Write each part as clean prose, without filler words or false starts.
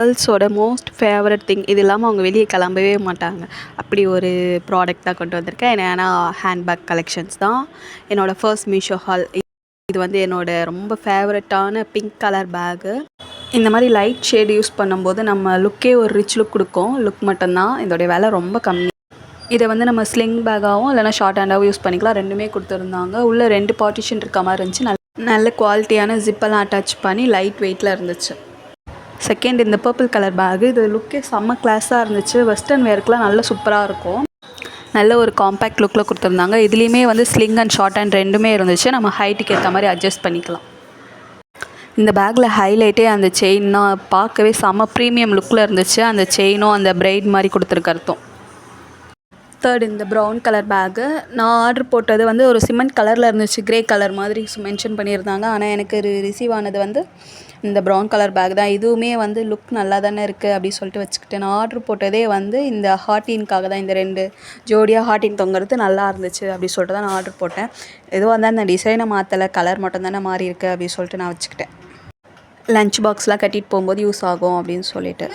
கேர்ள்ஸோட most favourite thing. இது இல்லாமல் அவங்க வெளியே கிளம்பவே மாட்டாங்க. அப்படி ஒரு ப்ராடக்ட் தான் கொண்டு வந்திருக்கேன். ஏன்னா ஹேண்ட்பேக் கலெக்ஷன்ஸ் தான். என்னோடய ஃபர்ஸ்ட் மீஷோ ஹால். இது வந்து என்னோடய ரொம்ப ஃபேவரட்டான பிங்க் கலர் பேகு. இந்த மாதிரி லைட் ஷேடு யூஸ் பண்ணும்போது நம்ம லுக்கே ஒரு ரிச் லுக் கொடுக்கும். லுக் மட்டும்தான். இதோடைய விலை ரொம்ப கம்மி. இதை வந்து நம்ம ஸ்லிங் பேக்காகவும் இல்லைனா ஷார்ட் ஹேண்டாகவும் யூஸ் பண்ணிக்கலாம். ரெண்டுமே கொடுத்துருந்தாங்க. உள்ளே 2 பார்ட்டிஷன் இருக்க மாதிரி இருந்துச்சு. நல்ல குவாலிட்டியான ஜிப்பெல்லாம் அட்டாச் பண்ணி லைட் வெயிட்டில் இருந்துச்சு. செகண்ட் இந்த பர்பிள் கலர் பேகு. இது லுக்கே செம்ம கிளாஸாக இருந்துச்சு. வெஸ்டர்ன் வேர்க்கெலாம் நல்ல சூப்பராக இருக்கும். நல்ல ஒரு காம்பேக்ட் லுக்கில் கொடுத்துருந்தாங்க. இதுலேயுமே வந்து ஸ்லிங் அண்ட் ஷார்ட் ஹேண்ட் ரெண்டுமே இருந்துச்சு. நம்ம ஹைட்டுக்கு ஏற்ற மாதிரி அட்ஜஸ்ட் பண்ணிக்கலாம். இந்த பேக்கில் ஹைலைட்டே அந்த செயின் தான். பார்க்கவே செம்ம ப்ரீமியம் லுக்கில் இருந்துச்சு. அந்த செயினும் அந்த பிரைட் மாதிரி கொடுத்துருக்கறதும். தேர்ட் இந்த ப்ரௌன் கலர் பேகு. நான் ஆர்டர் போட்டது வந்து ஒரு சிமெண்ட் கலரில் இருந்துச்சு. கிரே கலர் மாதிரி மென்ஷன் பண்ணியிருந்தாங்க. ஆனால் எனக்கு ரிசீவ் ஆனது வந்து இந்த ப்ரௌன் கலர் பேக் தான். இதுவுமே வந்து லுக் நல்லா தானே இருக்குது அப்படி சொல்லிட்டு வச்சுக்கிட்டேன். நான் ஆர்டர் போட்டதே வந்து இந்த ஹார்டின்காக தான். இந்த 2 ஜோடியாக ஹார்டின் தொங்குறது நல்லா இருந்துச்சு அப்படி சொல்லிட்டு தான் நான் ஆர்டர் போட்டேன். எதுவாக இருந்தால் இந்த டிசைனை மாற்றலை, கலர் மட்டும் தானே மாறி இருக்குது அப்படின்னு சொல்லிட்டு நான் வச்சுக்கிட்டேன். லஞ்ச் பாக்ஸ்லாம் கட்டிகிட்டு போகும்போது யூஸ் ஆகும் அப்படின்னு சொல்லிட்டு.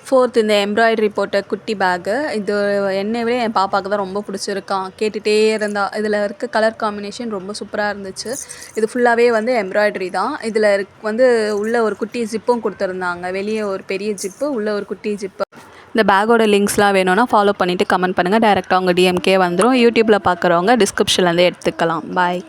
ஃபோர்த் இந்த எம்ப்ராய்டரி போட்ட குட்டி பேகு. இது என்னை விட என் பாப்பாவுக்கு தான் ரொம்ப பிடிச்சிருக்கான். கேட்டுகிட்டே இருந்தா. இதில் இருக்க கலர் காம்பினேஷன் ரொம்ப சூப்பராக இருந்துச்சு. இது ஃபுல்லாகவே வந்து எம்ப்ராய்டரி தான். இதில் வந்து உள்ளே ஒரு குட்டி ஜிப்பும் கொடுத்துருந்தாங்க. வெளியே ஒரு பெரிய ஜிப்பு, உள்ளே ஒரு குட்டி ஜிப்பு. இந்த பேக்கோட லிங்க்ஸ்லாம் வேணும்னா ஃபாலோ பண்ணிவிட்டு கமெண்ட் பண்ணுங்கள். டேரெக்டாக உங்கள் டிஎம்கே வந்துடும். யூடியூப்பில் பார்க்குறவங்க டிஸ்கிரிப்ஷன்லேருந்தே எடுத்துக்கலாம். பாய்.